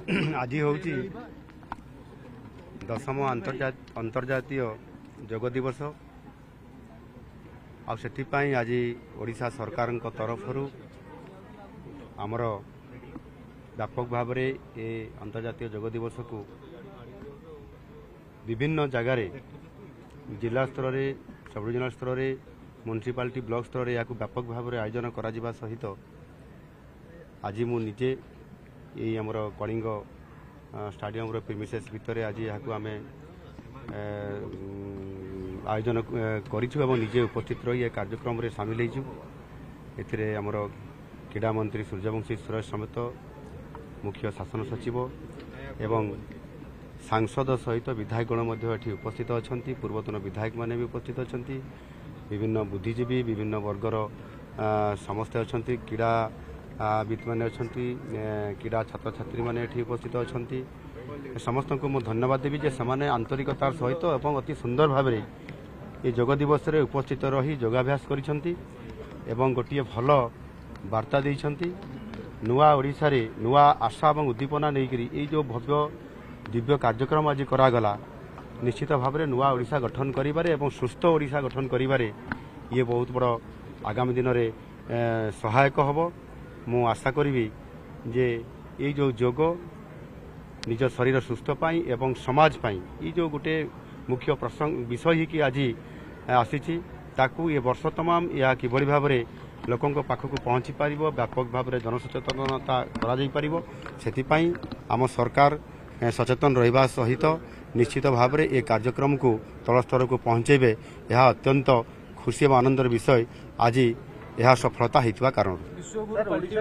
आज हूँ 10म अंतर्जातीय योग दिवस आपाई आज ओडिशा सरकार तरफ आमर व्यापक भाव में ये अंतर्जातीय योग दिवस को विभिन्न जगार जिला स्तर में सब डिविजनल स्तर में म्युनिसिपालिटी ब्लॉक स्तर में या व्यापक भाव में आयोजन करा सहित आज मु निजे ये आमर कलिंग स्टाडियम प्रिमिसेस भितर आज यहाँ आम आयोजन करूँ निजे उपस्थित रही कार्यक्रम में सामिल होमर क्रीड़ा मंत्री सूर्यवंशी सुरेश समेत मुख्य शासन सचिव एवं सांसद सहित विधायकगण उपस्थित अच्छा पूर्वतन विधायक मैंने भी उपस्थित अच्छा विभिन्न बुद्धिजीवी विभिन्न वर्गर समस्ते अच्छा क्रीड़ा विद मैंने अच्छा क्रीड़ा छात्र छात्री मैंने उपस्थित अच्छा समस्त को मुझे धन्यवाद देवी जे से आंतरिकतार सहित और अति सुंदर भाव में ये योग दिवस रे उपस्थित रही योगाभ्यास करिसेंती एवं गोटे भल वार्ता देइसेंती नुआ ओडिशा रे नुआ आशा और उद्दीपना नहीं ये जो भव्य दिव्य कार्यक्रम आज करागला निश्चित भाव में नुआ ओडिशा गठन करिबारे एवं सुस्थ ओडिशा गठन करिबारे ये बहुत बड़ आगामी दिन में सहायक हबो। मु आशा करी जे ये जो योग निज शरीर सुस्थ पाई एवं समाज पाई ये जो गोटे मुख्य प्रसंग विषय कि आज आसी ताकू ये वर्ष तमाम या किभली भाव में लोकों पाखक पहुँची पार व्यापक भाव में जनसचेतनता करा आम सरकार सचेतन रहा सहित निश्चित भाव में ये कार्यक्रम को तल स्तर को पहुँचे यह अत्यंत खुशी और आनंदर विषय आज यह सफलता होता कारण।